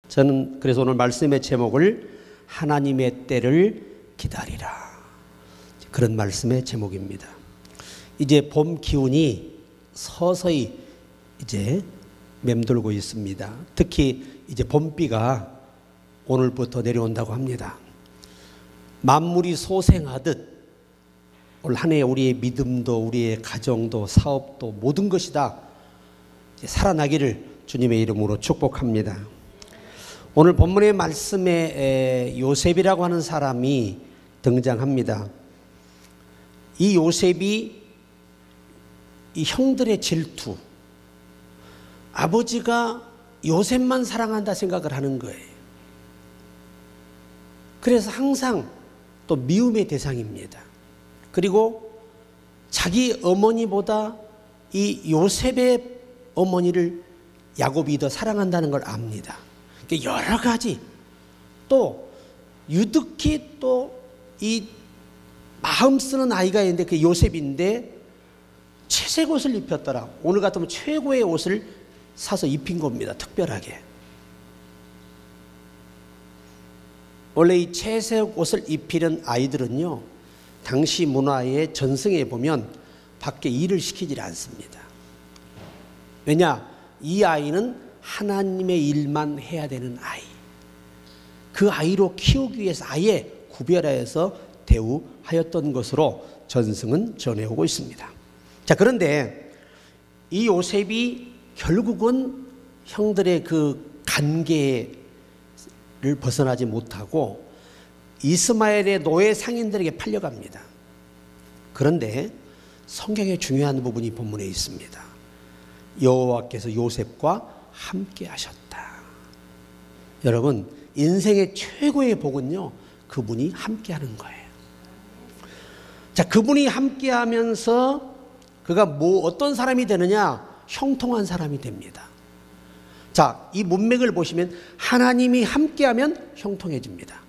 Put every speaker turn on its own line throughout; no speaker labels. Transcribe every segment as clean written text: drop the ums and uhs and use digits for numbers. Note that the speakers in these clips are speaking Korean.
저는 그래서 오늘 말씀의 제목을 하나님의 때를 기다리라, 그런 말씀의 제목입니다. 이제 봄 기운이 서서히 이제 맴돌고 있습니다. 특히 이제 봄비가 오늘부터 내려온다고 합니다. 만물이 소생하듯 올 한 해 우리의 믿음도 우리의 가정도 사업도 모든 것이 다 살아나기를 주님의 이름으로 축복합니다. 오늘 본문의 말씀에 요셉이라고 하는 사람이 등장합니다. 이 요셉이 이 형들의 질투, 아버지가 요셉만 사랑한다 생각을 하는 거예요. 그래서 항상 또 미움의 대상입니다. 그리고 자기 어머니보다 이 요셉의 어머니를 야곱이 더 사랑한다는 걸 압니다. 여러 가지 또 유득히 또 이 마음 쓰는 아이가 있는데 그 요셉인데 채색 옷을 입혔더라. 오늘 같으면 최고의 옷을 사서 입힌 겁니다. 특별하게. 원래 이 채색 옷을 입히는 아이들은요, 당시 문화의 전승에 보면 밖에 일을 시키질 않습니다. 왜냐? 이 아이는 하나님의 일만 해야 되는 아이. 그 아이로 키우기 위해서 아예 구별하여서 대우하였던 것으로 전승은 전해오고 있습니다. 자, 그런데 이 요셉이 결국은 형들의 그 관계를 벗어나지 못하고 이스마엘의 노예 상인들에게 팔려갑니다. 그런데 성경의 중요한 부분이 본문에 있습니다. 여호와께서 요셉과 함께 하셨다. 여러분, 인생의 최고의 복은요, 그분이 함께 하는 거예요. 자, 그분이 함께 하면서 그가 어떤 사람이 되느냐? 형통한 사람이 됩니다. 자, 이 문맥을 보시면 하나님이 함께하면 형통해집니다.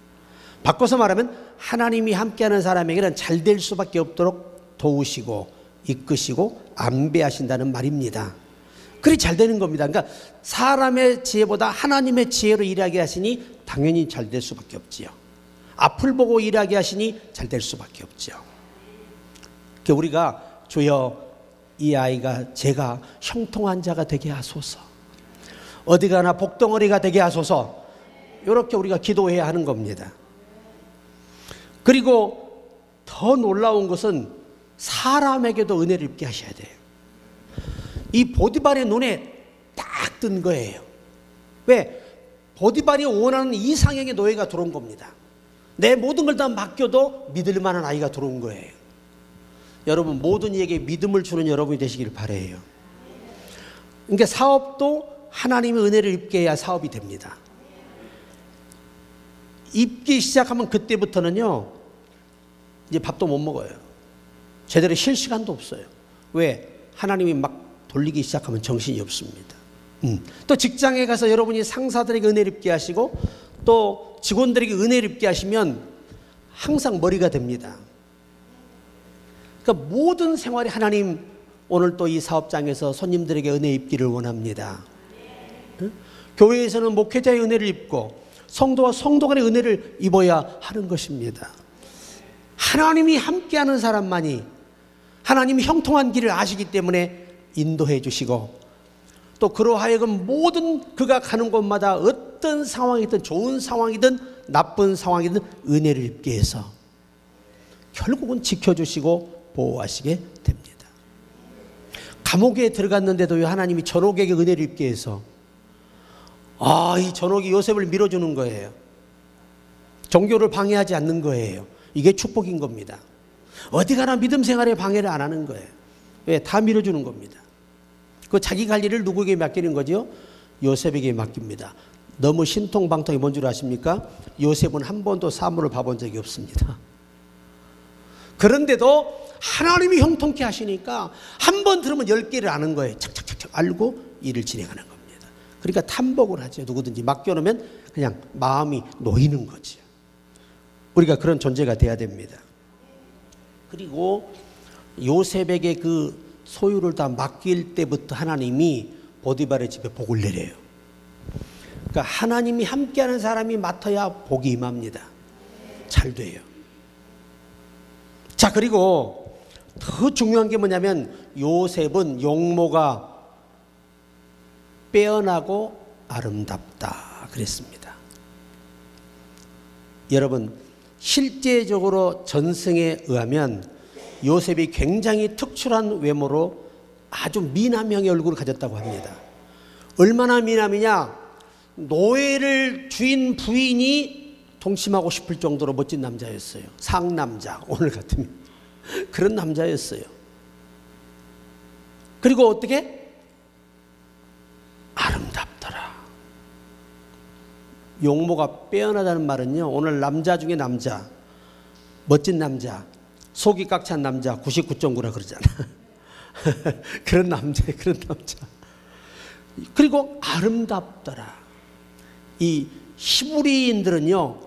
바꿔서 말하면 하나님이 함께하는 사람에게는 잘 될 수밖에 없도록 도우시고 이끄시고 안배하신다는 말입니다. 그리 잘 되는 겁니다. 그러니까 사람의 지혜보다 하나님의 지혜로 일하게 하시니 당연히 잘 될 수밖에 없지요. 앞을 보고 일하게 하시니 잘 될 수밖에 없죠. 우리가 주여 이 아이가 제가 형통한 자가 되게 하소서, 어디 가나 복덩어리가 되게 하소서, 이렇게 우리가 기도해야 하는 겁니다. 그리고 더 놀라운 것은 사람에게도 은혜를 입게 하셔야 돼요. 이 보디발의 눈에 딱 뜬 거예요. 왜? 보디발이 원하는 이상형의 노예가 들어온 겁니다. 내 모든 걸 다 맡겨도 믿을 만한 아이가 들어온 거예요. 여러분, 모든 이에게 믿음을 주는 여러분이 되시길 바라요. 그러니까 사업도 하나님의 은혜를 입게 해야 사업이 됩니다. 입기 시작하면 그때부터는요, 이제 밥도 못 먹어요. 제대로 쉴 시간도 없어요. 왜? 하나님이 막 돌리기 시작하면 정신이 없습니다. 또 직장에 가서 여러분이 상사들에게 은혜를 입게 하시고 또 직원들에게 은혜를 입게 하시면 항상 머리가 됩니다. 그러니까 모든 생활이 하나님, 오늘 또 이 사업장에서 손님들에게 은혜 입기를 원합니다. 교회에서는 목회자의 은혜를 입고 성도와 성도 간의 은혜를 입어야 하는 것입니다. 하나님이 함께하는 사람만이 하나님이 형통한 길을 아시기 때문에 인도해 주시고 또 그로 하여금 모든 그가 가는 곳마다 어떤 상황이든 좋은 상황이든 나쁜 상황이든 은혜를 입게 해서 결국은 지켜주시고 보호하시게 됩니다. 감옥에 들어갔는데도 하나님이 전옥에게 은혜를 입게 해서 이 전옥이 요셉을 밀어주는 거예요. 종교를 방해하지 않는 거예요. 이게 축복인 겁니다. 어디 가나 믿음 생활에 방해를 안 하는 거예요. 왜? 다 밀어주는 겁니다. 그 자기 갈 일을 누구에게 맡기는 거죠? 요셉에게 맡깁니다. 너무 신통방통이 뭔 줄 아십니까? 요셉은 한 번도 사물을 봐본 적이 없습니다. 그런데도 하나님이 형통케 하시니까 한 번 들으면 10개를 아는 거예요. 착착착착 알고 일을 진행하는 겁니다. 그러니까 탐복을 하죠. 누구든지 맡겨놓으면 그냥 마음이 놓이는 거죠. 우리가 그런 존재가 돼야 됩니다. 그리고 요셉에게 그 소유를 다 맡길 때부터 하나님이 보디발의 집에 복을 내려요. 그러니까 하나님이 함께하는 사람이 맡아야 복이 임합니다. 잘 돼요. 자, 그리고 더 중요한 게 뭐냐면 요셉은 용모가 빼어나고 아름답다 그랬습니다. 여러분, 실제적으로 전승에 의하면 요셉이 굉장히 특출한 외모로 아주 미남형의 얼굴을 가졌다고 합니다. 얼마나 미남이냐? 노예를 주인 부인이 동침하고 싶을 정도로 멋진 남자였어요. 상남자, 오늘 같으면 그런 남자였어요. 그리고 어떻게? 아름답더라. 용모가 빼어나다는 말은요, 오늘 남자 중에 남자, 멋진 남자, 속이 꽉 찬 남자 99.9라 그러잖아. 그런 남자. 그리고 아름답더라. 이 히브리인들은요,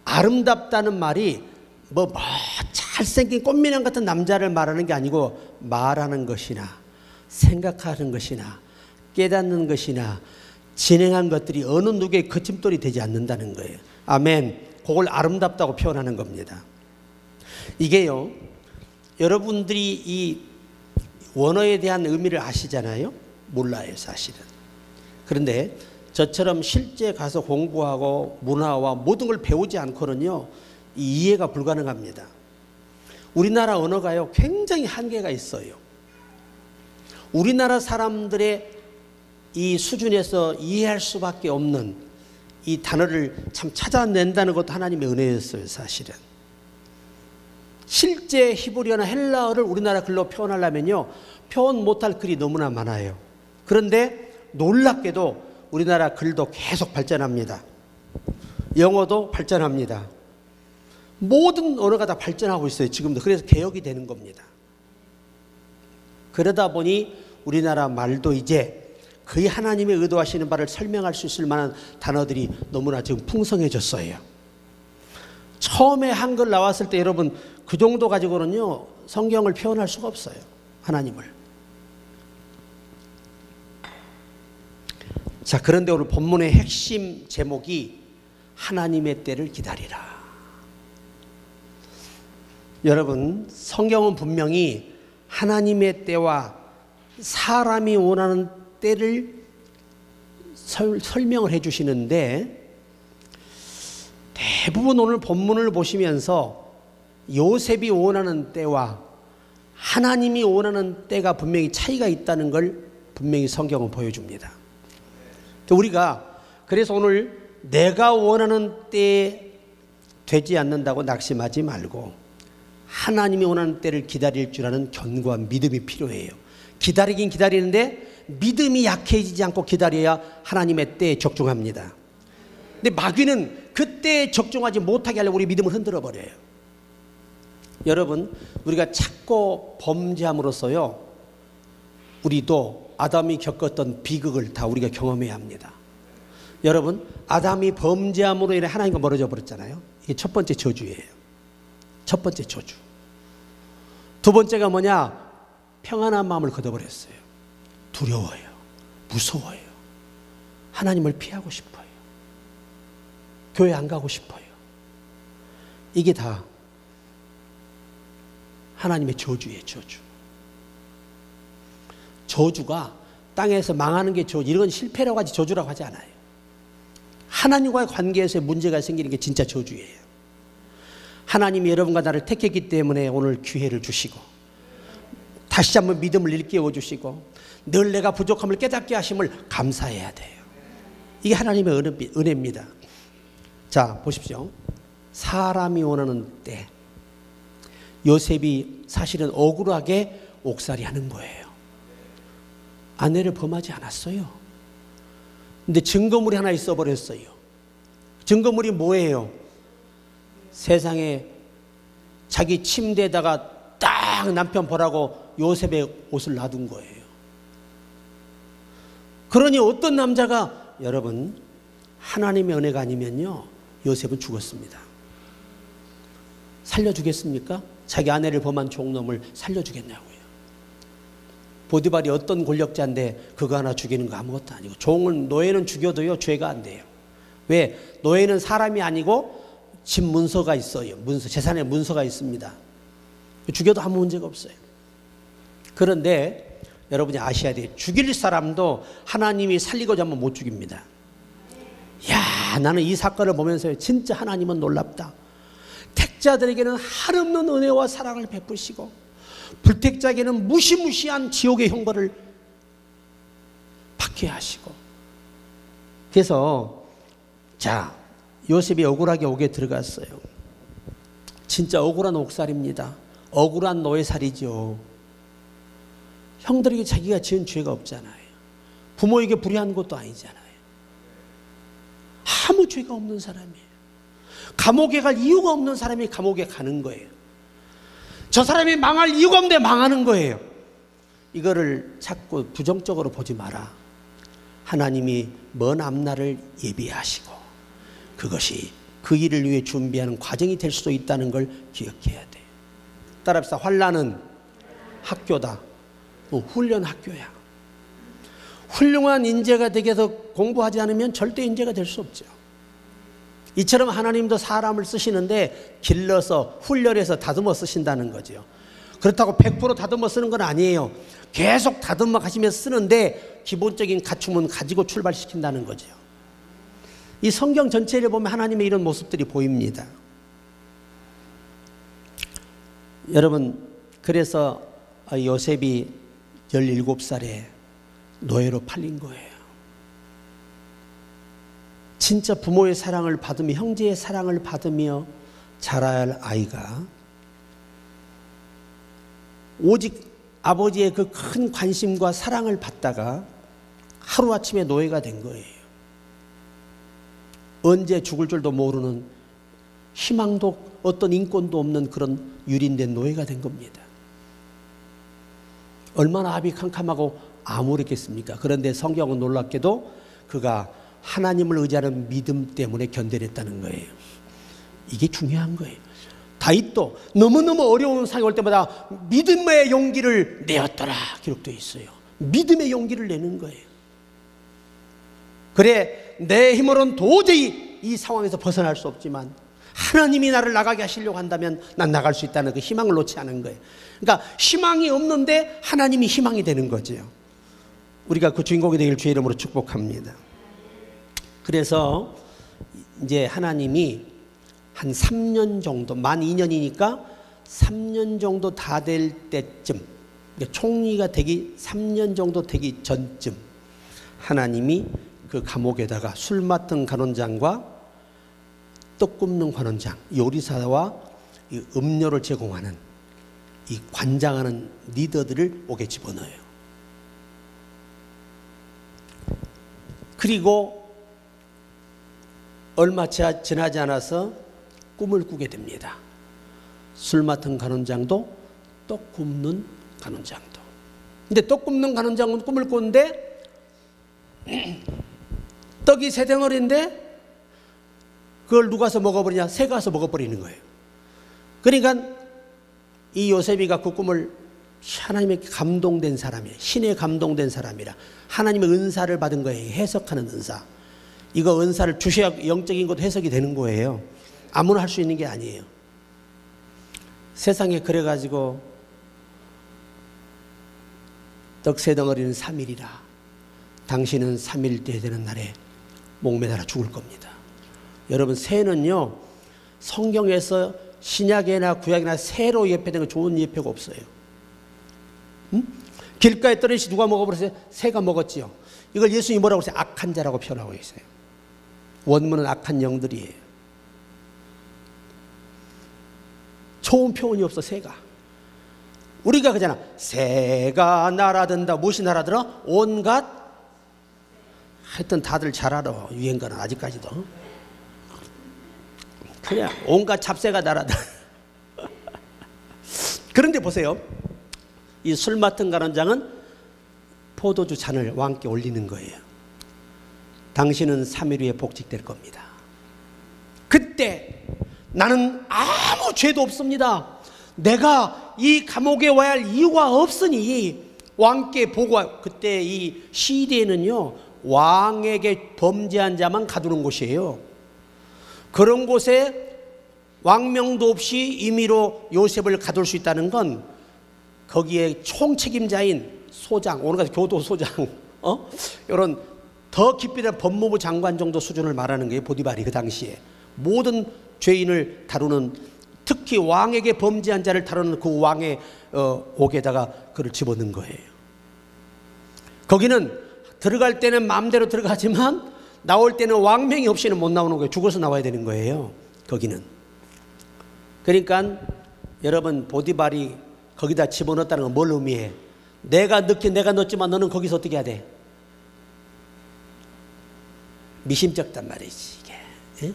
아름답다는 말이 뭐 잘생긴 꽃미남 같은 남자를 말하는 게 아니고 말하는 것이나 생각하는 것이나 깨닫는 것이나 진행한 것들이 어느 누구의 거침돌이 되지 않는다는 거예요. 아멘. 그걸 아름답다고 표현하는 겁니다. 이게요, 여러분들이 이 원어에 대한 의미를 아시잖아요? 몰라요, 사실은. 그런데 저처럼 실제 가서 공부하고 문화와 모든 걸 배우지 않고는요, 이해가 불가능합니다. 우리나라 언어가요, 굉장히 한계가 있어요. 우리나라 사람들의 이 수준에서 이해할 수밖에 없는 이 단어를 참 찾아낸다는 것도 하나님의 은혜였어요, 사실은. 실제 히브리어나 헬라어를 우리나라 글로 표현하려면요, 표현 못할 글이 너무나 많아요. 그런데 놀랍게도 우리나라 글도 계속 발전합니다. 영어도 발전합니다. 모든 언어가 다 발전하고 있어요, 지금도. 그래서 개혁이 되는 겁니다. 그러다 보니 우리나라 말도 이제 거의 하나님의 의도하시는 바를 설명할 수 있을 만한 단어들이 너무나 지금 풍성해졌어요. 처음에 한글 나왔을 때 여러분, 그 정도 가지고는요, 성경을 표현할 수가 없어요, 하나님을. 자, 그런데 오늘 본문의 핵심 제목이 하나님의 때를 기다리라. 여러분, 성경은 분명히 하나님의 때와 사람이 원하는 때를 설명을 해 주시는데, 대부분 오늘 본문을 보시면서 요셉이 원하는 때와 하나님이 원하는 때가 분명히 차이가 있다는 걸 분명히 성경은 보여줍니다. 우리가 그래서 오늘 내가 원하는 때에 되지 않는다고 낙심하지 말고 하나님이 원하는 때를 기다릴 줄 아는 견고한 믿음이 필요해요. 기다리긴 기다리는데 믿음이 약해지지 않고 기다려야 하나님의 때에 적중합니다. 근데 마귀는 그때에 적중하지 못하게 하려고 우리 믿음을 흔들어 버려요. 여러분, 우리가 찾고 범죄함으로써요, 우리도 아담이 겪었던 비극을 다 우리가 경험해야 합니다. 여러분, 아담이 범죄함으로 인해 하나님과 멀어져 버렸잖아요. 이게 첫 번째 저주예요. 첫 번째 저주. 두 번째가 뭐냐? 평안한 마음을 걷어버렸어요. 두려워요. 무서워요. 하나님을 피하고 싶어요. 교회 안 가고 싶어요. 이게 다 하나님의 저주예요, 저주. 저주가 땅에서 망하는 게 저주, 이런 건 실패라고 하지 저주라고 하지 않아요. 하나님과의 관계에서 문제가 생기는 게 진짜 저주예요. 하나님이 여러분과 나를 택했기 때문에 오늘 기회를 주시고 다시 한번 믿음을 일깨워 주시고 늘 내가 부족함을 깨닫게 하심을 감사해야 돼요. 이게 하나님의 은혜입니다. 자, 보십시오. 사람이 원하는 때, 요셉이 사실은 억울하게 옥살이 하는 거예요. 아내를 범하지 않았어요. 근데 증거물이 하나 있어 버렸어요. 증거물이 뭐예요? 세상에 자기 침대에다가 딱 남편 보라고 요셉의 옷을 놔둔 거예요. 그러니 어떤 남자가, 여러분, 하나님의 은혜가 아니면요, 요셉은 죽었습니다. 살려주겠습니까? 자기 아내를 범한 종놈을 살려주겠냐고요. 보디발이 어떤 권력자인데 그거 하나 죽이는 거 아무것도 아니고, 종은, 노예는 죽여도요 죄가 안 돼요. 왜? 노예는 사람이 아니고 집 문서가 있어요. 문서, 재산에 문서가 있습니다. 죽여도 아무 문제가 없어요. 그런데 여러분이 아셔야 돼요. 죽일 사람도 하나님이 살리고자 하면 못 죽입니다. 야, 나는 이 사건을 보면서 진짜 하나님은 놀랍다. 택자들에게는 한없는 은혜와 사랑을 베푸시고 불택자에게는 무시무시한 지옥의 형벌을 받게 하시고. 그래서 자, 요셉이 억울하게 옥에 들어갔어요. 진짜 억울한 옥살입니다. 억울한 노예살이죠. 형들에게 자기가 지은 죄가 없잖아요. 부모에게 불의한 것도 아니잖아요. 아무 죄가 없는 사람이에요. 감옥에 갈 이유가 없는 사람이 감옥에 가는 거예요. 저 사람이 망할 이유가 없는데 망하는 거예요. 이거를 자꾸 부정적으로 보지 마라. 하나님이 먼 앞날을 예비하시고 그것이 그 일을 위해 준비하는 과정이 될 수도 있다는 걸 기억해야 돼요. 따라합시다. 환난은 학교다. 훈련 학교야. 훌륭한 인재가 되기 위해서 공부하지 않으면 절대 인재가 될 수 없죠. 이처럼 하나님도 사람을 쓰시는데 길러서 훈련해서 다듬어 쓰신다는 거죠. 그렇다고 100% 다듬어 쓰는 건 아니에요. 계속 다듬어 가시면서 쓰는데 기본적인 갖춤은 가지고 출발시킨다는 거죠. 이 성경 전체를 보면 하나님의 이런 모습들이 보입니다. 여러분, 그래서 요셉이 17살에 노예로 팔린 거예요. 진짜 부모의 사랑을 받으며 형제의 사랑을 받으며 자라야 할 아이가 오직 아버지의 그 큰 관심과 사랑을 받다가 하루아침에 노예가 된 거예요. 언제 죽을 줄도 모르는, 희망도 어떤 인권도 없는 그런 유린된 노예가 된 겁니다. 얼마나 압이 캄캄하고 암울했겠습니까? 그런데 성경은 놀랍게도 그가 하나님을 의지하는 믿음 때문에 견뎌냈다는 거예요. 이게 중요한 거예요. 다윗도 너무너무 어려운 상황이 올 때마다 믿음의 용기를 내었더라 기록되어 있어요. 믿음의 용기를 내는 거예요. 그래, 내 힘으로는 도저히 이 상황에서 벗어날 수 없지만 하나님이 나를 나가게 하시려고 한다면 난 나갈 수 있다는 그 희망을 놓지 않은 거예요. 그러니까 희망이 없는데 하나님이 희망이 되는 거죠. 우리가 그 주인공이 되길 주의 이름으로 축복합니다. 그래서 이제 하나님이 한 3년 정도, 만 2년이니까 3년 정도 다 될 때쯤, 그러니까 총리가 되기 3년 정도 되기 전쯤 하나님이 그 감옥에다가 술 맡은 관원장과 떡 굽는 관원장, 요리사와 이 음료를 제공하는 이 관장하는 리더들을 옥에 집어넣어요. 그리고 얼마 지나지 않아서 꿈을 꾸게 됩니다. 술 맡은 관원장도 떡 굽는 관원장도. 근데 떡 굽는 관원장은 꿈을 꿨는데 떡이 세 덩어리인데 그걸 누가 서 먹어버리냐? 새가 와서 먹어버리는 거예요. 그러니까 이 요셉이가 그 꿈을 하나님의 감동된 사람이에요. 신에 감동된 사람이라 하나님의 은사를 받은 거예요. 해석하는 은사. 이거 은사를 주셔야 영적인 것도 해석이 되는 거예요. 아무나 할 수 있는 게 아니에요. 세상에 그래가지고 떡 세 덩어리는 3일이라 당신은 3일 때 되는 날에 목매달아 죽을 겁니다. 여러분, 새는요 성경에서 신약이나 구약이나 새로 예표된 거 좋은 예표가 없어요. 응? 길가에 떨어지 누가 먹어버렸어요? 새가 먹었지요. 이걸 예수님이 뭐라고 했어요? 악한 자라고 표현하고 있어요. 원문은 악한 영들이에요. 좋은 표현이 없어. 새가. 우리가 그잖아. 새가 날아든다. 무엇이 날아들어? 온갖. 하여튼 다들 잘 알아. 유행가는 아직까지도. 그냥 온갖 잡새가 날아들어. 그런데 보세요. 이 술 맡은 관원장은 포도주 잔을 왕께 올리는 거예요. 당신은 3일 후에 복직될 겁니다. 그때 나는 아무 죄도 없습니다. 내가 이 감옥에 와야 할 이유가 없으니 왕께 보고하. 그때 이 시대에는요 왕에게 범죄한 자만 가두는 곳이에요. 그런 곳에 왕명도 없이 임의로 요셉을 가둘 수 있다는 건 거기에 총책임자인 소장, 오늘 같은 교도소장, 이런 더 깊이 된 법무부 장관 정도 수준을 말하는 게 보디발이 그 당시에 모든 죄인을 다루는, 특히 왕에게 범죄한 자를 다루는 그 왕의 옥에다가 그를 집어넣은 거예요. 거기는 들어갈 때는 마음대로 들어가지만 나올 때는 왕명이 없이는 못 나오는 거예요. 죽어서 나와야 되는 거예요. 거기는. 그러니까 여러분, 보디발이 거기다 집어넣었다는 건 뭘 의미해? 내가 넣었지만 너는 거기서 어떻게 해야 돼? 미심쩍단 말이지 이게. 에?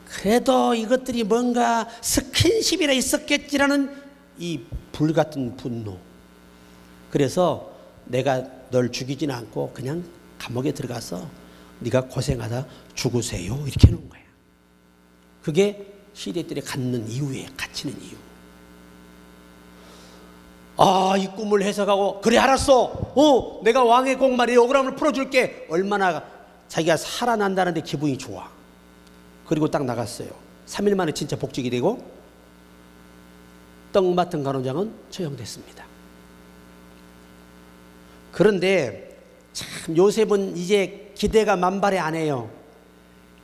그래도 이것들이 뭔가 스킨십이라 있었겠지라는 이 불같은 분노. 그래서 내가 널 죽이지는 않고 그냥 감옥에 들어가서 네가 고생하다 죽으세요 이렇게 해놓은 거야. 그게 시리들이 갖는 이유에 갇히는 이유. 이 꿈을 해석하고 그래 알았어. 내가 왕의 공말에 억울함을 풀어줄게. 얼마나 자기가 살아난다는데 기분이 좋아. 그리고 딱 나갔어요. 3일 만에 진짜 복직이 되고 떡 맡은 간원장은 처형됐습니다. 그런데 참 요셉은 이제 기대가 만발의 안 해요.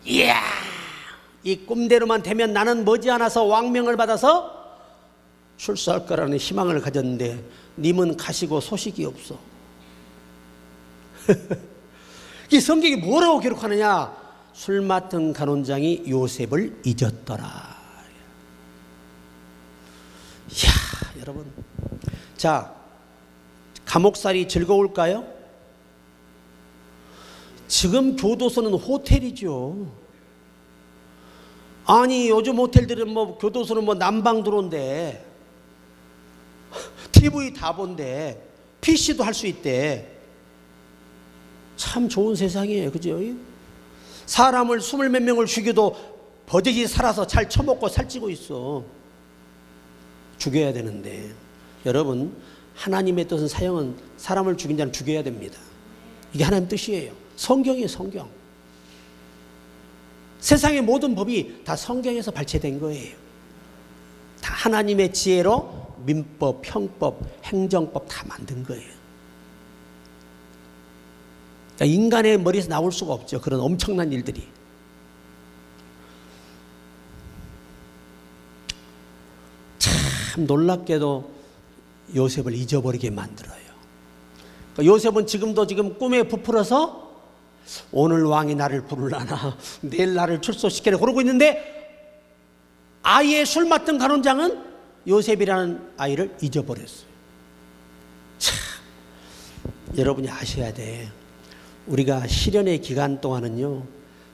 이야, 이 꿈대로만 되면 나는 머지않아서 왕명을 받아서 출세할 거라는 희망을 가졌는데 님은 가시고 소식이 없어. 이 성경이 뭐라고 기록하느냐? 술 맡은 간원장이 요셉을 잊었더라. 이야, 여러분, 자, 감옥살이 즐거울까요? 지금 교도소는 호텔이죠. 아니 요즘 호텔들은 뭐 교도소는 뭐 난방 들어온대, TV 다 본대, PC도 할 수 있대. 참 좋은 세상이에요, 그죠? 사람을 20몇 명을 죽여도 버젓이 살아서 잘 처먹고 살찌고 있어. 죽여야 되는데. 여러분, 하나님의 뜻은 사형은 사람을 죽인 자는 죽여야 됩니다. 이게 하나님 뜻이에요. 성경이에요, 성경. 세상의 모든 법이 다 성경에서 발췌된 거예요. 다 하나님의 지혜로 민법, 형법, 행정법 다 만든 거예요. 그러니까 인간의 머리에서 나올 수가 없죠. 그런 엄청난 일들이. 참 놀랍게도 요셉을 잊어버리게 만들어요. 그러니까 요셉은 지금 꿈에 부풀어서 오늘 왕이 나를 부르려나, 내일 나를 출소시키려 그러고 있는데 아이의 술 맡은 간원장은 요셉이라는 아이를 잊어버렸어요. 참, 여러분이 아셔야 돼. 우리가 시련의 기간 동안은요,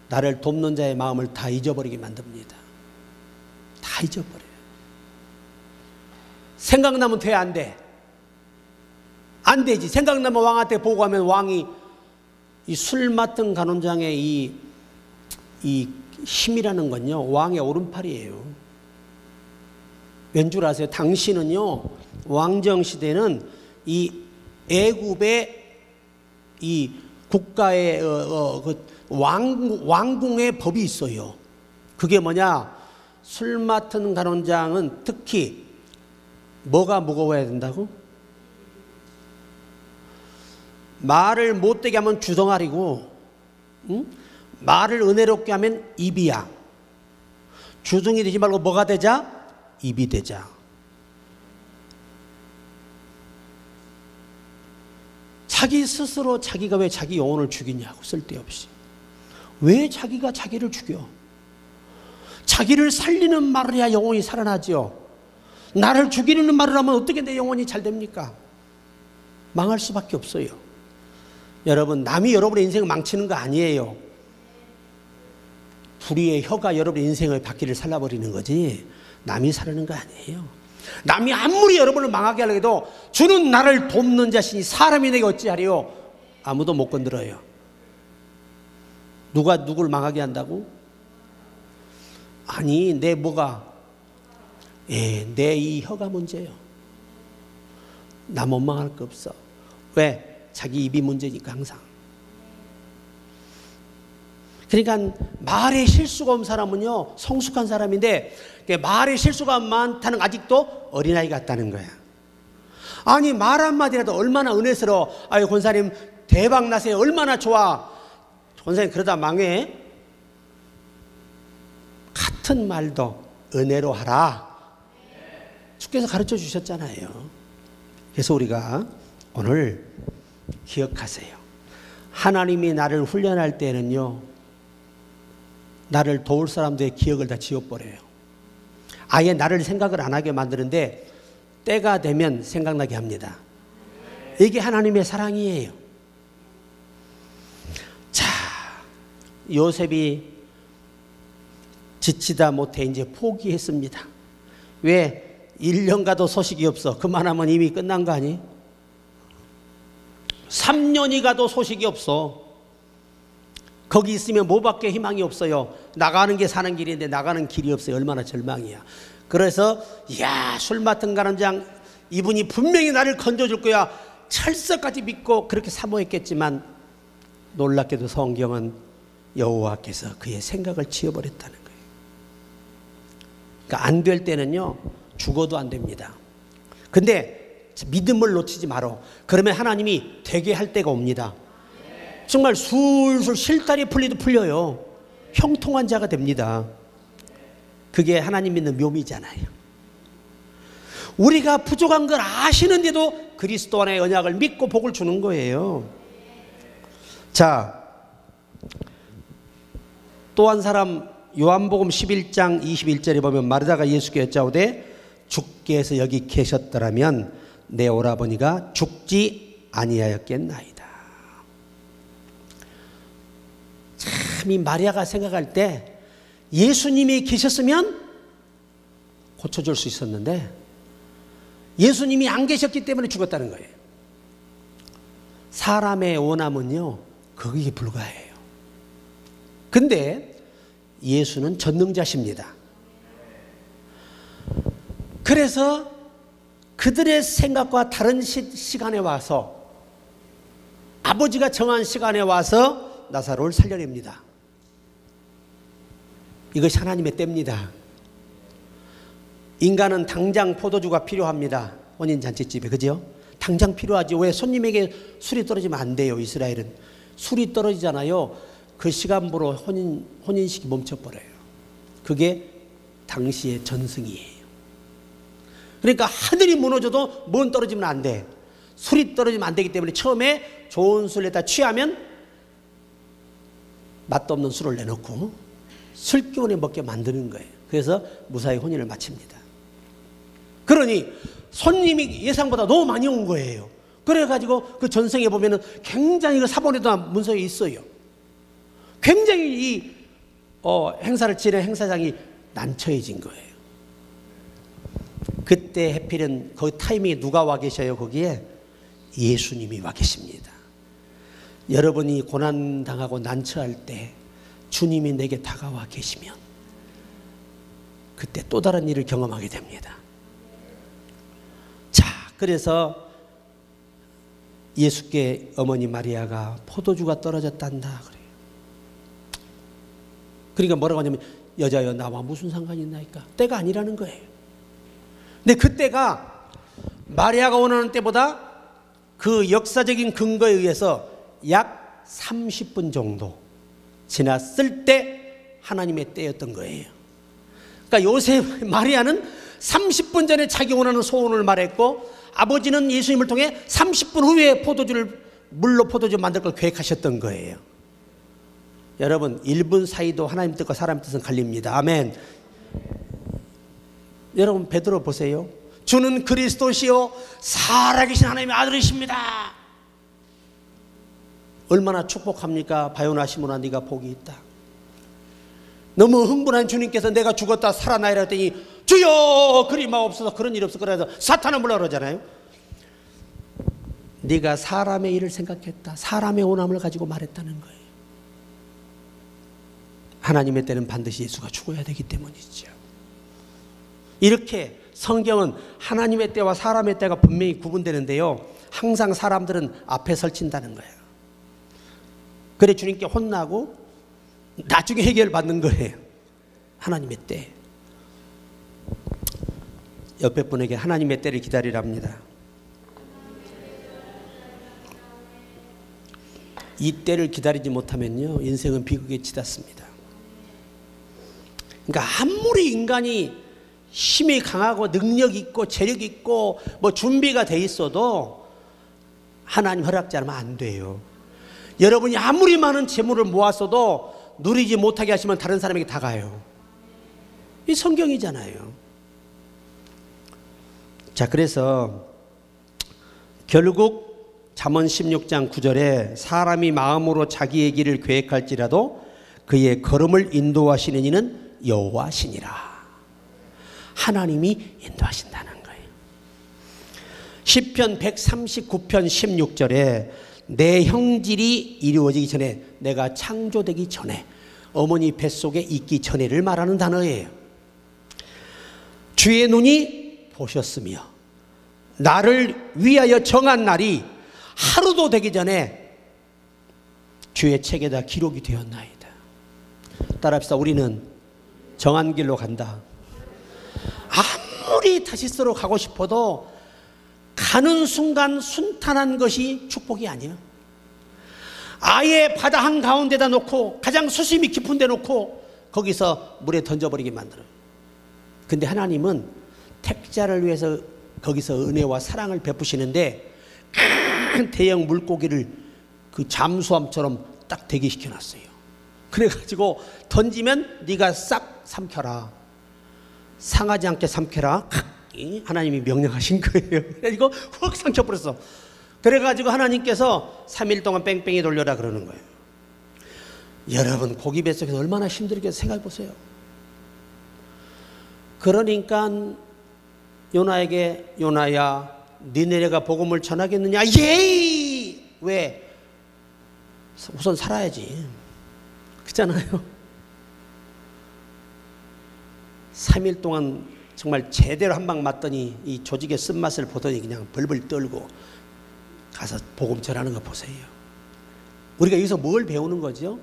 나를 돕는 자의 마음을 다 잊어버리게 만듭니다. 다 잊어버려요. 생각나면 돼, 안 돼? 안 되지. 생각나면 왕한테 보고하면 왕이 이 술 맡은 간원장의 이 힘이라는 건요, 왕의 오른팔이에요. 왠 줄 아세요? 당시는요, 왕정 시대는 이 애굽의 이 국가의 왕궁의 법이 있어요. 그게 뭐냐? 술 맡은 간원장은 특히 뭐가 무거워야 된다고? 말을 못되게 하면 주둥아리고, 말을 은혜롭게 하면 입이야. 주둥이 되지 말고 뭐가 되자? 입이 되자. 자기 스스로 자기가 왜 자기 영혼을 죽이냐고, 쓸데없이. 왜 자기가 자기를 죽여? 자기를 살리는 말을 해야 영혼이 살아나죠. 나를 죽이는 말을 하면 어떻게 내 영혼이 잘 됩니까? 망할 수밖에 없어요. 여러분, 남이 여러분의 인생을 망치는 거 아니에요. 불의의 혀가 여러분의 인생의 바퀴를 살라버리는 거지 남이 사르는 거 아니에요. 남이 아무리 여러분을 망하게 하려 해도 주는 나를 돕는 자신이 사람이 내게 어찌하리요? 아무도 못 건드려요. 누가 누굴 망하게 한다고? 아니, 내 뭐가? 내 이 혀가 문제예요. 나 못 망할 거 없어. 왜? 자기 입이 문제니까 항상. 그러니까 말에 실수가 없는 사람은요 성숙한 사람인데 말에 실수가 많다는 아직도 어린아이 같다는 거야. 아니 말 한마디라도 얼마나 은혜스러워. 아유 권사님 대박 나세요. 얼마나 좋아. 권사님 그러다 망해. 같은 말도 은혜로 하라. 주께서 가르쳐 주셨잖아요. 그래서 우리가 오늘 기억하세요. 하나님이 나를 훈련할 때는요 나를 도울 사람들의 기억을 다 지워버려요. 아예 나를 생각을 안 하게 만드는데 때가 되면 생각나게 합니다. 이게 하나님의 사랑이에요. 자, 요셉이 지치다 못해 이제 포기했습니다. 왜? 1년 가도 소식이 없어. 그만하면 이미 끝난 거 아니? 3년이 가도 소식이 없어. 거기 있으면 뭐밖에 희망이 없어요. 나가는 게 사는 길인데 나가는 길이 없어요. 얼마나 절망이야. 그래서 야, 술 맡은 가람장 이분이 분명히 나를 건져줄 거야. 철석까지 믿고 그렇게 사모했겠지만 놀랍게도 성경은 여호와께서 그의 생각을 지워버렸다는 거예요. 그러니까 안 될 때는요 죽어도 안 됩니다. 근데 믿음을 놓치지 말어. 그러면 하나님이 되게 할 때가 옵니다. 정말 술술 실다리 풀리도 풀려요. 형통한 자가 됩니다. 그게 하나님 믿는 묘미잖아요. 우리가 부족한 걸 아시는데도 그리스도 안의 언약을 믿고 복을 주는 거예요. 자, 또 한 사람 요한복음 11장 21절에 보면 마르다가 예수께 여짜오되 주께서 여기 계셨더라면 내 오라버니가 죽지 아니하였겠나이다. 참 이 마리아가 생각할 때 예수님이 계셨으면 고쳐줄 수 있었는데 예수님이 안 계셨기 때문에 죽었다는 거예요. 사람의 원함은요 거기에 불과해요. 근데 예수는 전능자십니다. 그래서 그들의 생각과 다른 시간에 와서 아버지가 정한 시간에 와서 나사로를 살려냅니다. 이것이 하나님의 때입니다. 인간은 당장 포도주가 필요합니다. 혼인잔치집에. 그죠? 당장 필요하지. 왜? 손님에게 술이 떨어지면 안 돼요. 이스라엘은. 술이 떨어지잖아요. 그 시간부로 혼인식이 멈춰버려요. 그게 당시의 전승이에요. 그러니까 하늘이 무너져도 뭔 떨어지면 안 돼. 술이 떨어지면 안 되기 때문에 처음에 좋은 술에다 취하면 맛도 없는 술을 내놓고 술 기운에 먹게 만드는 거예요. 그래서 무사히 혼인을 마칩니다. 그러니 손님이 예상보다 너무 많이 온 거예요. 그래가지고 그 전생에 보면은 굉장히 그 사본에도 문서에 있어요. 굉장히 이 행사를 치는 행사장이 난처해진 거예요. 그때 해필은 그 타이밍에 누가 와 계셔요? 거기에 예수님이 와 계십니다. 여러분이 고난당하고 난처할 때 주님이 내게 다가와 계시면 그때 또 다른 일을 경험하게 됩니다. 자, 그래서 예수께 어머니 마리아가 포도주가 떨어졌단다 그래요. 그러니까 뭐라고 하냐면 여자여 나와 무슨 상관이 있나이까? 때가 아니라는 거예요. 근데 그때가 마리아가 원하는 때보다 그 역사적인 근거에 의해서 약 30분 정도 지났을 때 하나님의 때였던 거예요. 그러니까 요셉 마리아는 30분 전에 자기 원하는 소원을 말했고 아버지는 예수님을 통해 30분 후에 물로 포도주 만들 걸 계획하셨던 거예요. 여러분 1분 사이도 하나님 뜻과 사람 뜻은 갈립니다. 아멘. 여러분 베드로 보세요. 주는 그리스도시요 살아계신 하나님의 아들이십니다. 얼마나 축복합니까? 바요나 시몬아 네가 복이 있다. 너무 흥분한 주님께서 내가 죽었다 살아나이라 했더니 주여 그리 마옵소서. 그런 일 없을 거라서 사탄을 물라 그러잖아요. 네가 사람의 일을 생각했다. 사람의 원함을 가지고 말했다는 거예요. 하나님의 때는 반드시 예수가 죽어야 되기 때문이죠. 이렇게 성경은 하나님의 때와 사람의 때가 분명히 구분되는데요, 항상 사람들은 앞에 설친다는 거예요. 그래 주님께 혼나고 나중에 해결받는 거예요. 하나님의 때. 옆에 분에게 하나님의 때를 기다리랍니다. 이 때를 기다리지 못하면요, 인생은 비극에 치닫습니다. 그러니까 아무리 인간이 힘이 강하고 능력 있고 재력 있고 뭐 준비가 돼 있어도 하나님 허락지 않으면 안 돼요. 여러분이 아무리 많은 재물을 모았어도 누리지 못하게 하시면 다른 사람에게 다 가요. 이 성경이잖아요. 자, 그래서 결국 잠언 16장 9절에 사람이 마음으로 자기의 길을 계획할지라도 그의 걸음을 인도하시는 이는 여호와시니라. 하나님이 인도하신다는 거예요. 시편 139편 16절에 내 형질이 이루어지기 전에, 내가 창조되기 전에, 어머니 뱃속에 있기 전에를 말하는 단어예요. 주의 눈이 보셨으며 나를 위하여 정한 날이 하루도 되기 전에 주의 책에다 기록이 되었나이다. 따라합시다. 우리는 정한 길로 간다. 아무리 다시스로 가고 싶어도 가는 순간 순탄한 것이 축복이 아니야. 아예 바다 한가운데다 놓고 가장 수심이 깊은 데 놓고 거기서 물에 던져버리게 만들어요. 근데 하나님은 택자를 위해서 거기서 은혜와 사랑을 베푸시는데 큰 대형 물고기를 그 잠수함처럼 딱 대기시켜 놨어요. 그래가지고 던지면 네가 싹 삼켜라, 상하지 않게 삼켜라, 하나님이 명령하신 거예요. 이거 훅 삼켜버렸어. 그래가지고 하나님께서 3일 동안 뺑뺑이 돌려라 그러는 거예요. 여러분 고기 뱃속에서 얼마나 힘들게 생각해 보세요. 그러니까 요나에게 요나야 니네가 복음을 전하겠느냐? 예이! 왜? 우선 살아야지. 그렇잖아요. 3일 동안 정말 제대로 한 방 맞더니 이 조직의 쓴맛을 보더니 그냥 벌벌 떨고 가서 복음 전하는 거 보세요. 우리가 여기서 뭘 배우는 거죠?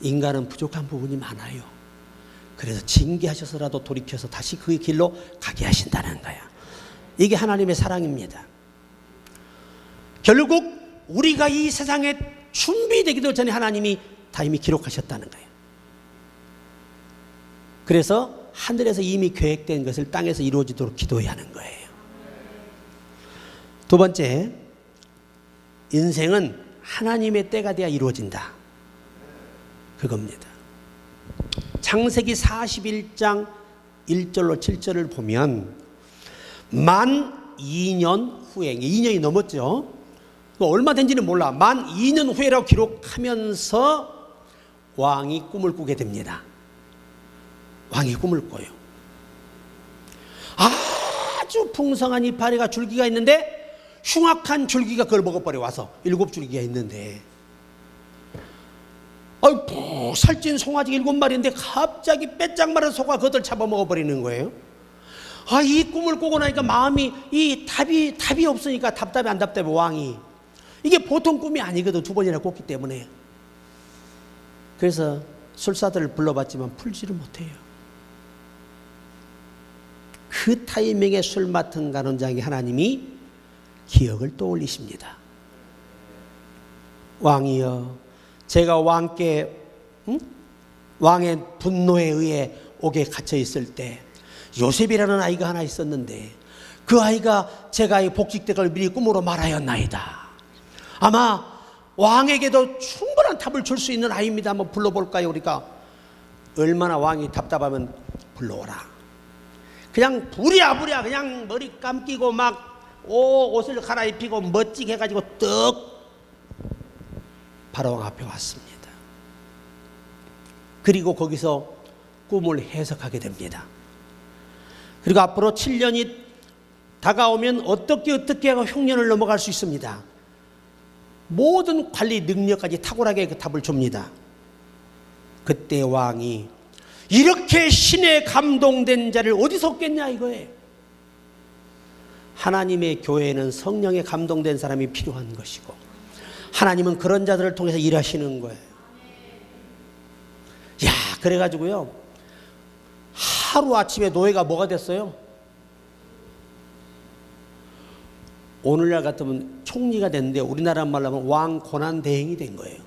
인간은 부족한 부분이 많아요. 그래서 징계하셔서라도 돌이켜서 다시 그 길로 가게 하신다는 거야. 이게 하나님의 사랑입니다. 결국 우리가 이 세상에 준비되기도 전에 하나님이 다 이미 기록하셨다는 거예요. 그래서 하늘에서 이미 계획된 것을 땅에서 이루어지도록 기도해야 하는 거예요. 두 번째, 인생은 하나님의 때가 돼야 이루어진다. 그겁니다. 창세기 41장 1절로 7절을 보면 만 2년 후에, 2년이 넘었죠. 얼마 된지는 몰라. 만 2년 후에라고 기록하면서 왕이 꿈을 꾸게 됩니다. 왕이 꿈을 꿔요. 아주 풍성한 이파리가 줄기가 있는데 흉악한 줄기가 그걸 먹어버려. 와서 7줄기가 있는데 살찐 송아지 7마리인데 갑자기 빼짝 마른 소가 그것을 잡아먹어버리는 거예요. 이 꿈을 꾸고 나니까 마음이 이 답이 없으니까 답답해 안 답답해. 왕이 이게 보통 꿈이 아니거든. 2번이나 꿨기 때문에. 그래서 술사들을 불러봤지만 풀지를 못해요. 그 타이밍에 술 맡은 간원장이 하나님이 기억을 떠올리십니다. 왕이여, 제가 왕께 왕의 분노에 의해 옥에 갇혀 있을 때 요셉이라는 아이가 하나 있었는데 그 아이가 제가 이 복직대를 미리 꿈으로 말하였나이다. 아마 왕에게도 충분한 답을 줄 수 있는 아이입니다. 한번 불러볼까요? 우리가 얼마나 왕이 답답하면 불러오라. 그냥 부랴부랴 그냥 머리 감기고 막 옷을 갈아입히고 멋지게 해가지고 떡 바로왕 앞에 왔습니다. 그리고 거기서 꿈을 해석하게 됩니다. 그리고 앞으로 7년이 다가오면 어떻게 하고 흉년을 넘어갈 수 있습니다. 모든 관리 능력까지 탁월하게 그 답을 줍니다. 그때 왕이 이렇게 신에 감동된 자를 어디서 얻겠냐 이거예요. 하나님의 교회에는 성령에 감동된 사람이 필요한 것이고 하나님은 그런 자들을 통해서 일하시는 거예요. 야, 그래가지고요, 하루아침에 노예가 뭐가 됐어요? 오늘날 같으면 총리가 됐는데 우리나라 말로 하면 왕 고난 대행이 된 거예요.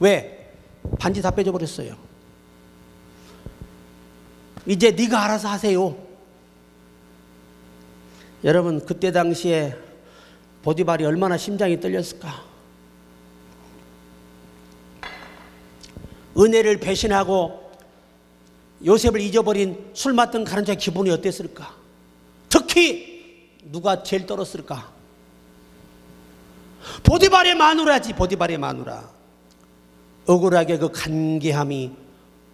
왜? 반지 다 빼줘버렸어요. 이제 네가 알아서 하세요. 여러분, 그때 당시에 보디발이 얼마나 심장이 떨렸을까? 은혜를 배신하고 요셉을 잊어버린 술 맡던 가난자의 기분이 어땠을까? 특히 누가 제일 떨었을까? 보디발의 마누라지. 보디발의 마누라. 억울하게 그 간계함이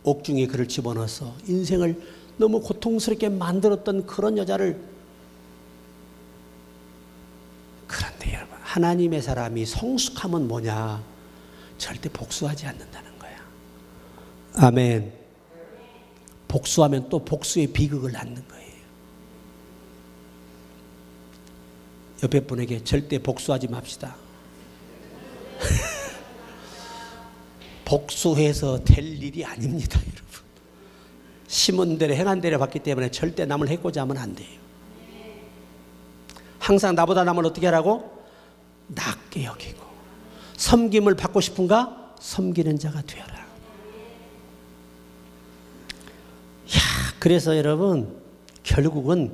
옥중에 그를 집어넣어서 인생을 너무 고통스럽게 만들었던 그런 여자를. 그런데 여러분, 하나님의 사람이 성숙함은 뭐냐? 절대 복수하지 않는다는 거야. 아멘. 복수하면 또 복수의 비극을 낳는 거예요. 옆에 분에게 절대 복수하지 맙시다. 복수해서 될 일이 아닙니다, 여러분. 심은 대로 행한 대로 받기 때문에 절대 남을 해코지 하면 안 돼요. 항상 나보다 남을 어떻게 하라고? 낮게 여기고. 섬김을 받고 싶은가? 섬기는 자가 되어라. 야, 그래서 여러분, 결국은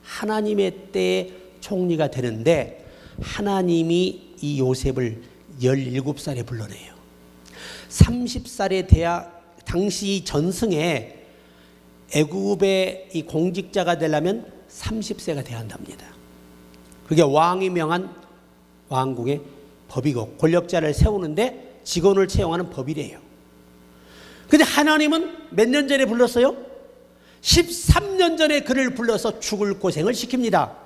하나님의 때에 총리가 되는데 하나님이 이 요셉을 17살에 불러내요. 30살에 돼야 당시 전승에 애굽의 이 공직자가 되려면 30세가 돼야 한답니다. 그게 왕이 명한 왕궁의 법이고 권력자를 세우는데 직원을 채용하는 법이래요. 근데 하나님은 몇 년 전에 불렀어요? 13년 전에 그를 불러서 죽을 고생을 시킵니다.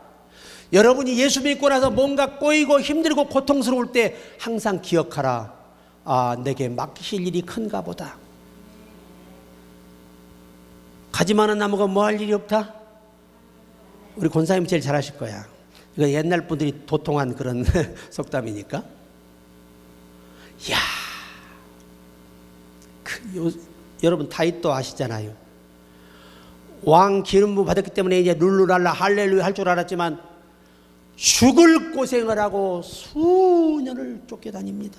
여러분이 예수 믿고 나서 뭔가 꼬이고 힘들고 고통스러울 때 항상 기억하라. 아, 내게 맡기실 일이 큰가 보다. 가지 많은 나무가 뭐 할 일이 없다? 우리 권사님 제일 잘하실 거야. 이거 옛날 분들이 도통한 그런 속담이니까. 이야, 여러분 다윗도 아시잖아요. 왕 기름 부음 받았기 때문에 이제 룰루랄라 할렐루야 할 줄 알았지만 죽을 고생을 하고 수년을 쫓겨다닙니다.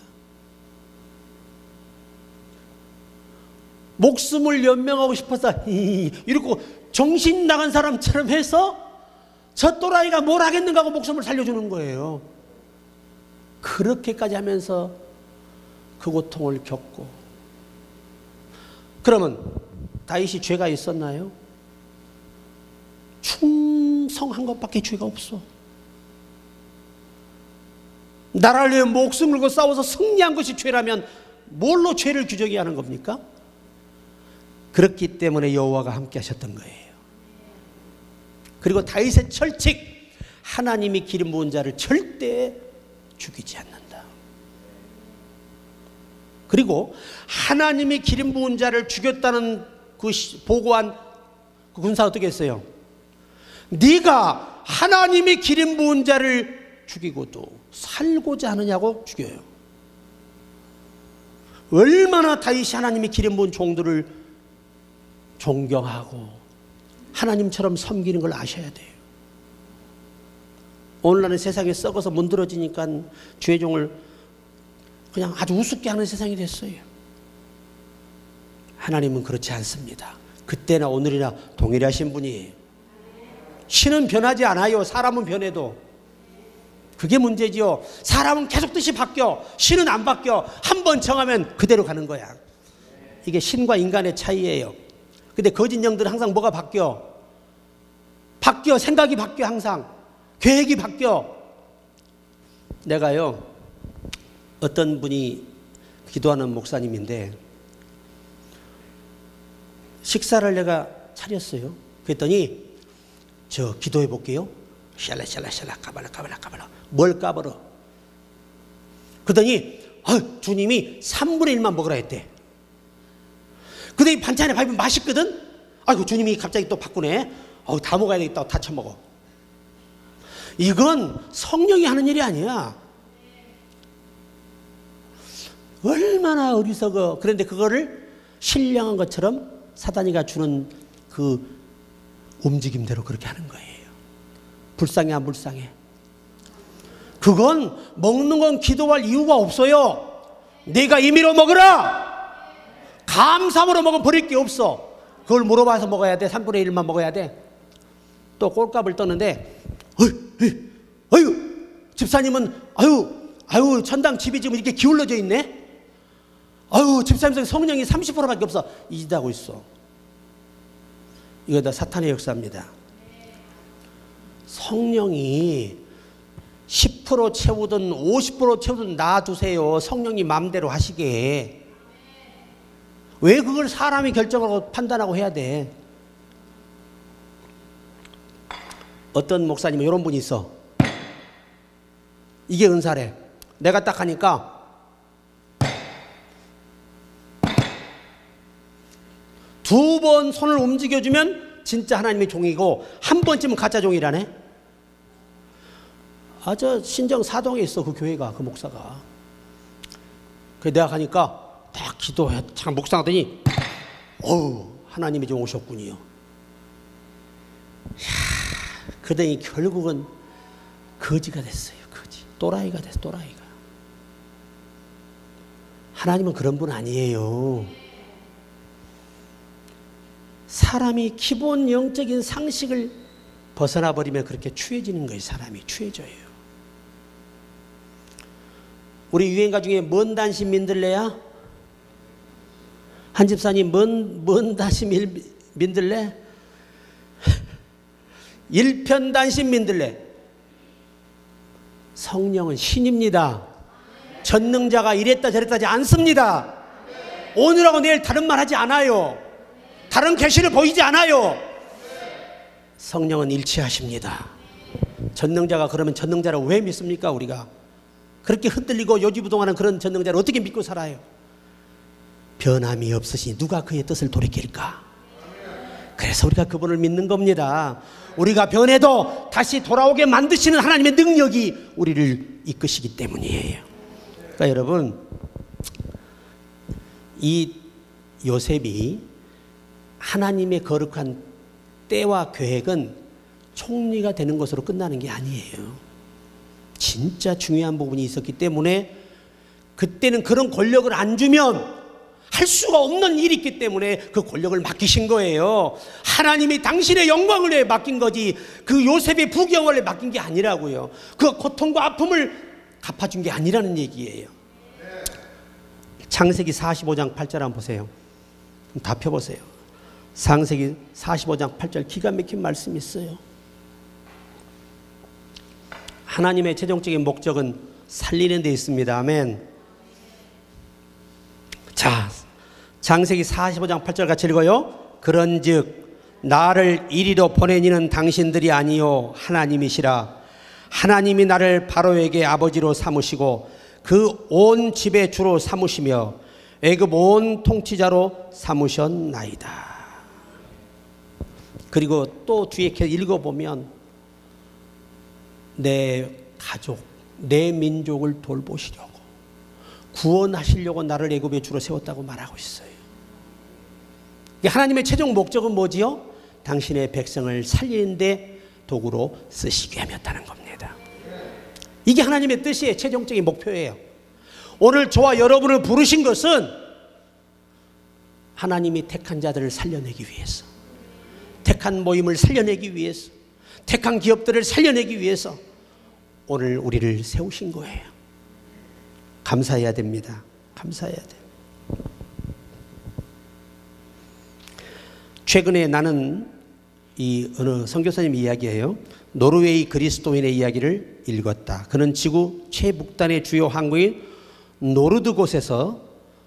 목숨을 연명하고 싶어서 이러고 정신 나간 사람처럼 해서 저 또라이가 뭘 하겠는가 하고 목숨을 살려주는 거예요. 그렇게까지 하면서 그 고통을 겪고. 그러면 다윗이 죄가 있었나요? 충성한 것밖에 죄가 없어. 나라를 위해 목숨 걸고 싸워서 승리한 것이 죄라면 뭘로 죄를 규정해야 하는 겁니까? 그렇기 때문에 여호와가 함께 하셨던 거예요. 그리고 다윗의 철칙, 하나님이 기름 부은 자를 절대 죽이지 않는다. 그리고 하나님이 기름 부은 자를 죽였다는 그 보고한 그 군사 어떻게 했어요? 네가 하나님이 기름 부은 자를 죽이고도 살고자 하느냐고 죽여요. 얼마나 다윗이 하나님이 기름 부은 종들을 존경하고 하나님처럼 섬기는 걸 아셔야 돼요. 오늘날은 세상에 썩어서 문드러지니까 주의 종을 그냥 아주 우습게 하는 세상이 됐어요. 하나님은 그렇지 않습니다. 그때나 오늘이나 동일하신 분이에요. 신은 변하지 않아요. 사람은 변해도. 그게 문제지요. 사람은 계속 뜻이 바뀌어. 신은 안 바뀌어. 한번 정하면 그대로 가는 거야. 이게 신과 인간의 차이예요. 근데 거짓 영들은 항상 뭐가 바뀌어? 바뀌어. 생각이 바뀌어. 항상 계획이 바뀌어. 내가요, 어떤 분이 기도하는 목사님인데 식사를 내가 차렸어요. 그랬더니 저 기도해 볼게요. 샬라샬라샬라 까발라 까발라 까발라. 뭘 까버려? 그러더니 주님이 3분의 1만 먹으라 했대. 그러더니 반찬에 밥이 맛있거든. 아이고 주님이 갑자기 또 바꾸네. 다 먹어야 되겠다. 다 처먹어. 이건 성령이 하는 일이 아니야. 얼마나 어리석어. 그런데 그거를 신령한 것처럼 사단이가 주는 그 움직임대로 그렇게 하는 거예요. 불쌍해 안 불쌍해? 그건 먹는 건 기도할 이유가 없어요. 내가 임의로 먹으라. 감사함으로 먹으면 버릴 게 없어. 그걸 물어봐서 먹어야 돼. 3분의 1만 먹어야 돼. 또 꼴값을 떠는데 아유 집사님은 아유 천당 집이 지금 이렇게 기울어져 있네. 아유 집사님 성령이 30%밖에 없어. 이 짓 하고 있어. 이거 다 사탄의 역사입니다. 성령이 10% 채우든 50% 채우든 놔두세요. 성령이 마음대로 하시게. 왜 그걸 사람이 결정하고 판단하고 해야 돼? 어떤 목사님은 이런 분이 있어. 이게 은사래. 내가 딱 하니까 두 번 손을 움직여주면 진짜 하나님의 종이고 한 번쯤은 가짜 종이라네. 저 신정 사동에 있어. 그 교회가, 그 목사가. 그래서 내가 가니까 딱 기도해. 참 묵상하더니 하나님이 좀 오셨군요. 그러더니 결국은 거지가 됐어요. 거지. 또라이가 됐어. 또라이가. 하나님은 그런 분 아니에요. 사람이 기본 영적인 상식을 벗어나 버리면 그렇게 추해지는 거예요. 사람이 추해져요. 우리 유행가 중에 먼 단심 민들레야? 한 집사님 먼 단심 민들레? 일편단심 민들레. 성령은 신입니다. 전능자가 이랬다 저랬다 하지 않습니다. 오늘하고 내일 다른 말 하지 않아요. 다른 계시를 보이지 않아요. 성령은 일치하십니다. 전능자가 그러면 전능자를 왜 믿습니까? 우리가 그렇게 흔들리고 요지부동하는 그런 전능자를 어떻게 믿고 살아요? 변함이 없으시니 누가 그의 뜻을 돌이킬까? 그래서 우리가 그분을 믿는 겁니다. 우리가 변해도 다시 돌아오게 만드시는 하나님의 능력이 우리를 이끄시기 때문이에요. 그러니까 여러분, 이 요셉이 하나님의 거룩한 때와 계획은 총리가 되는 것으로 끝나는 게 아니에요. 진짜 중요한 부분이 있었기 때문에 그때는 그런 권력을 안 주면 할 수가 없는 일이 있기 때문에 그 권력을 맡기신 거예요. 하나님이 당신의 영광을 위해 맡긴 거지 그 요셉의 부경을 위해 맡긴 게 아니라고요. 그 고통과 아픔을 갚아준 게 아니라는 얘기예요. 창세기 45장 8절 한번 보세요. 다 펴보세요. 창세기 45장 8절 기가 막힌 말씀이 있어요. 하나님의 최종적인 목적은 살리는 데 있습니다. 아멘. 자, 창세기 45장 8절 같이 읽어요. 그런즉 나를 이리로 보낸 이는 당신들이 아니요 하나님이시라. 하나님이 나를 바로에게 아버지로 삼으시고 그 온 집의 주로 삼으시며 애굽 온 통치자로 삼으셨나이다. 그리고 또 뒤에 읽어보면 내 가족, 내 민족을 돌보시려고 구원하시려고 나를 애굽의 주로 세웠다고 말하고 있어요. 하나님의 최종 목적은 뭐지요? 당신의 백성을 살리는 데 도구로 쓰시게 하였다는 겁니다. 이게 하나님의 뜻이에요. 최종적인 목표예요. 오늘 저와 여러분을 부르신 것은 하나님이 택한 자들을 살려내기 위해서, 택한 모임을 살려내기 위해서, 택한 기업들을 살려내기 위해서 오늘 우리를 세우신 거예요. 감사해야 됩니다. 감사해야 돼요. 최근에 나는 이 어느 선교사님 이야기예요. 노르웨이 그리스도인의 이야기를 읽었다. 그는 지구 최북단의 주요 항구인 노르드 곳에서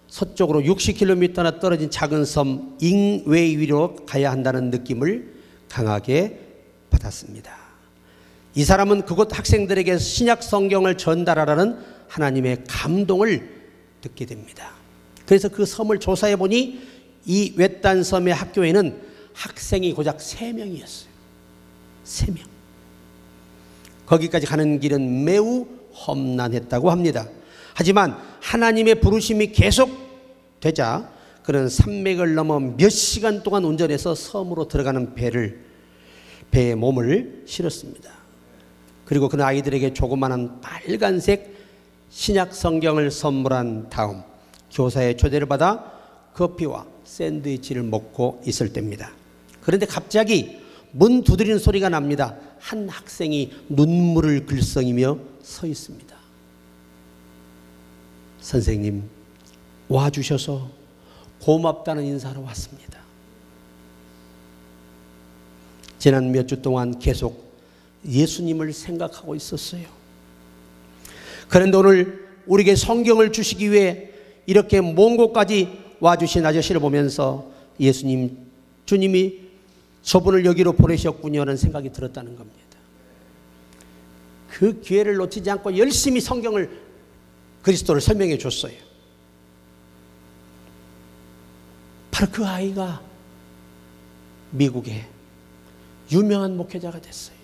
서쪽으로 60km나 떨어진 작은 섬 잉웨이위로 가야 한다는 느낌을 강하게 받았습니다. 이 사람은 그곳 학생들에게 신약 성경을 전달하라는 하나님의 감동을 듣게 됩니다. 그래서 그 섬을 조사해 보니 이 외딴 섬의 학교에는 학생이 고작 3명이었어요. 3명. 거기까지 가는 길은 매우 험난했다고 합니다. 하지만 하나님의 부르심이 계속되자 그는 산맥을 넘어 몇 시간 동안 운전해서 섬으로 들어가는 배에 몸을 실었습니다. 그리고 그는 아이들에게 조그마한 빨간색 신약 성경을 선물한 다음 교사의 초대를 받아 커피와 샌드위치를 먹고 있을 때입니다. 그런데 갑자기 문 두드리는 소리가 납니다. 한 학생이 눈물을 글썽이며 서 있습니다. 선생님, 와주셔서 고맙다는 인사로 왔습니다. 지난 몇 주 동안 계속 예수님을 생각하고 있었어요. 그런데 오늘 우리에게 성경을 주시기 위해 이렇게 먼 곳까지 와주신 아저씨를 보면서 예수님, 주님이 저분을 여기로 보내셨군요 라는 생각이 들었다는 겁니다. 그 기회를 놓치지 않고 열심히 성경을, 그리스도를 설명해 줬어요. 바로 그 아이가 미국의 유명한 목회자가 됐어요.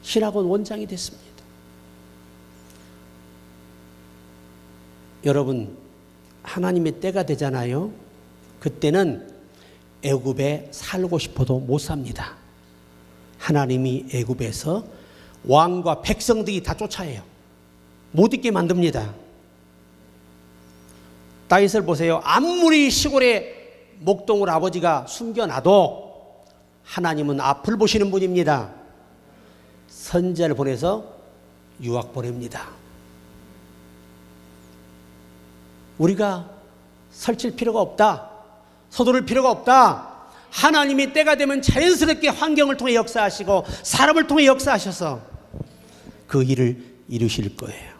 신학원 원장이 됐습니다. 여러분, 하나님의 때가 되잖아요. 그때는 애굽에 살고 싶어도 못 삽니다. 하나님이 애굽에서 왕과 백성들이 다 쫓아내요. 못 있게 만듭니다. 다윗을 보세요. 아무리 시골에 목동을 아버지가 숨겨놔도 하나님은 앞을 보시는 분입니다. 선지자를 보내서 유학 보냅니다. 우리가 설칠 필요가 없다. 서두를 필요가 없다. 하나님이 때가 되면 자연스럽게 환경을 통해 역사하시고 사람을 통해 역사하셔서 그 일을 이루실 거예요.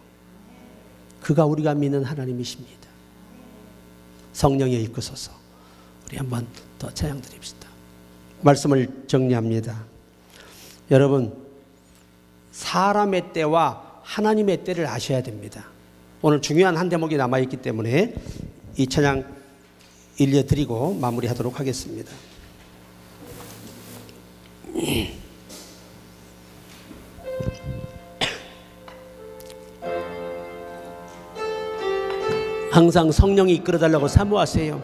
그가 우리가 믿는 하나님이십니다. 성령에 이끄소서. 우리 한번 더 찬양 드립시다. 말씀을 정리합니다. 여러분, 사람의 때와 하나님의 때를 아셔야 됩니다. 오늘 중요한 한 대목이 남아있기 때문에 이 찬양 일려드리고 마무리하도록 하겠습니다. 항상 성령이 이끌어달라고 사모하세요.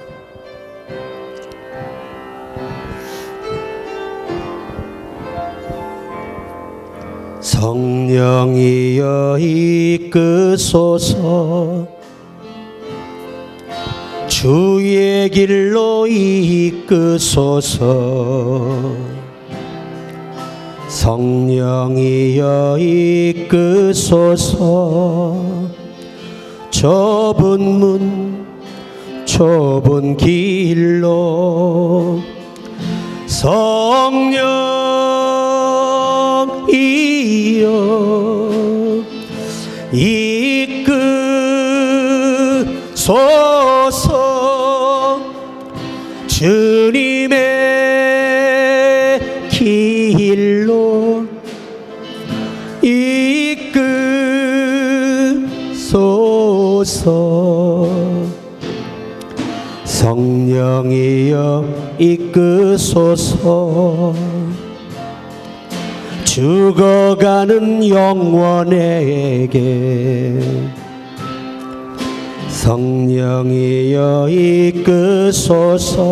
성령이여 이끄소서. 주의 길로 이끄소서. 성령이여 이끄소서. 좁은 문 좁은 길로 성령이여 이끄소서. 주님의 길로 이끄소서. 성령이여 이끄소서. 죽어가는 영혼에게 성령이여 이끄소서.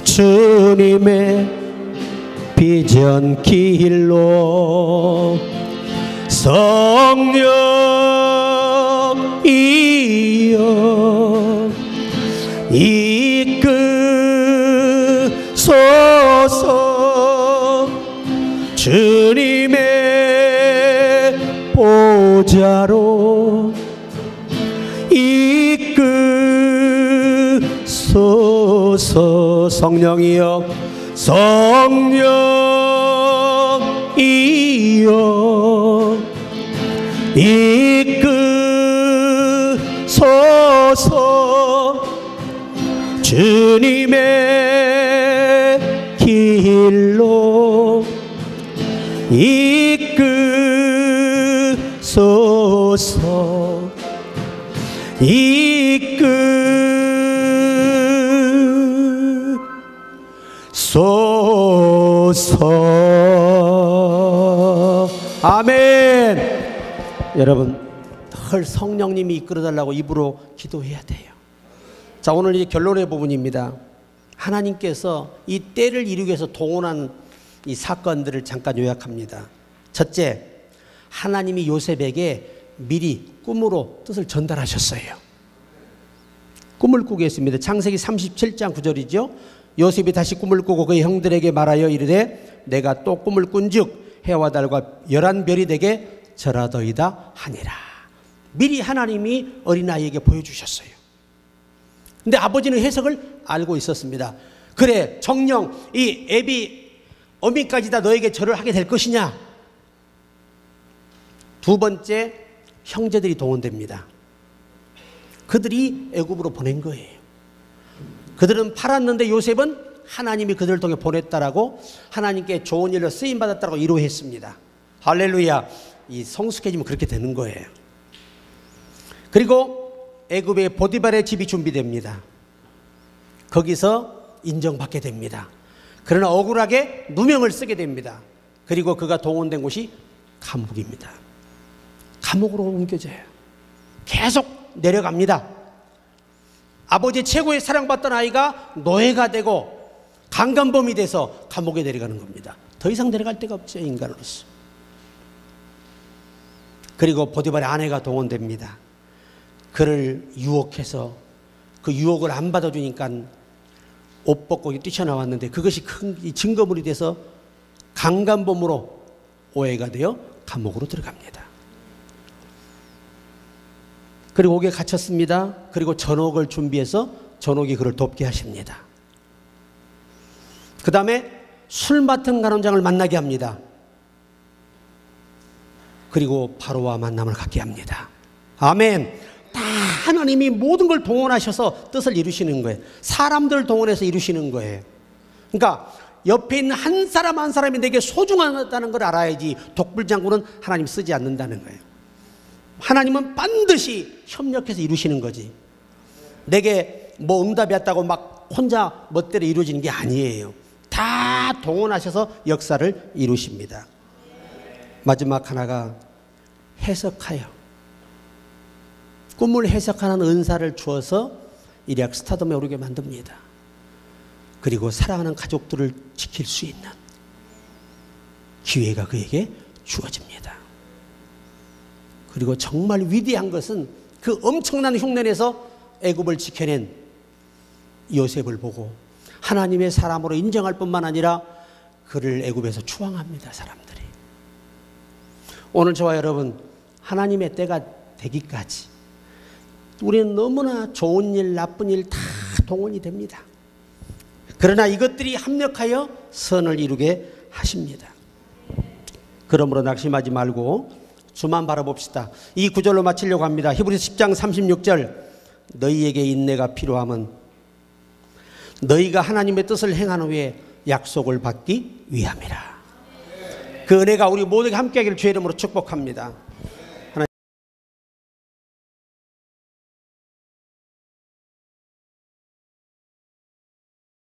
주님의 비전 길로 성령이여 이끄소서. 주님의 보좌로 이끄소서. 성령이여 성령이여 이끄소서. 주님의 길로 이끄소서. 이끄소서. 아멘. 여러분, 늘 성령님이 이끌어달라고 입으로 기도해야 돼요. 자, 오늘 이제 결론의 부분입니다. 하나님께서 이 때를 이루기 위해서 동원한 이 사건들을 잠깐 요약합니다. 첫째, 하나님이 요셉에게 미리 꿈으로 뜻을 전달하셨어요. 꿈을 꾸게 했습니다. 창세기 37장 9절이죠. 요셉이 다시 꿈을 꾸고 그의 형들에게 말하여 이르되 내가 또 꿈을 꾼즉 해와 달과 11별이 되게 절하더이다 하니라. 미리 하나님이 어린아이에게 보여주셨어요. 근데 아버지는 해석을 알고 있었습니다. 그래, 정녕 이 애비 어미까지 다 너에게 절을 하게 될 것이냐. 두 번째, 형제들이 동원됩니다. 그들이 애굽으로 보낸 거예요. 그들은 팔았는데 요셉은 하나님이 그들을 통해 보냈다라고, 하나님께 좋은 일로 쓰임받았다고 이루했습니다. 할렐루야. 이 성숙해지면 그렇게 되는 거예요. 그리고 애굽의 보디발의 집이 준비됩니다. 거기서 인정받게 됩니다. 그러나 억울하게 누명을 쓰게 됩니다. 그리고 그가 동원된 곳이 감옥입니다. 감옥으로 옮겨져요. 계속 내려갑니다. 아버지 최고의 사랑받던 아이가 노예가 되고 강간범이 돼서 감옥에 내려가는 겁니다. 더 이상 내려갈 데가 없죠, 인간으로서. 그리고 보디발의 아내가 동원됩니다. 그를 유혹해서 그 유혹을 안 받아주니까 옷 벗고 뛰쳐나왔는데 그것이 큰 증거물이 돼서 강간범으로 오해가 되어 감옥으로 들어갑니다. 그리고 옥에 갇혔습니다. 그리고 전옥을 준비해서 전옥이 그를 돕게 하십니다. 그 다음에 술 맡은 간원장을 만나게 합니다. 그리고 바로와 만남을 갖게 합니다. 아멘. 다 하나님이 모든 걸 동원하셔서 뜻을 이루시는 거예요. 사람들을 동원해서 이루시는 거예요. 그러니까 옆에 있는 한 사람 한 사람이 내게 소중하다는 걸 알아야지 독불장군은 하나님 쓰지 않는다는 거예요. 하나님은 반드시 협력해서 이루시는 거지. 내게 뭐 응답이 왔다고 막 혼자 멋대로 이루어지는 게 아니에요. 다 동원하셔서 역사를 이루십니다. 마지막 하나가 해석하여, 꿈을 해석하는 은사를 주어서 일약 스타덤에 오르게 만듭니다. 그리고 사랑하는 가족들을 지킬 수 있는 기회가 그에게 주어집니다. 그리고 정말 위대한 것은 그 엄청난 흉년에서 애굽을 지켜낸 요셉을 보고 하나님의 사람으로 인정할 뿐만 아니라 그를 애굽에서 추앙합니다, 사람들이. 오늘 저와 여러분, 하나님의 때가 되기까지 우리는 너무나 좋은 일, 나쁜 일 다 동원이 됩니다. 그러나 이것들이 합력하여 선을 이루게 하십니다. 그러므로 낙심하지 말고 주만 바라봅시다. 이 구절로 마치려고 합니다. 히브리서 10장 36절. 너희에게 인내가 필요함은 너희가 하나님의 뜻을 행한 후에 약속을 받기 위함이라. 그 은혜가 우리 모두에게 함께하기를 주의 이름으로 축복합니다.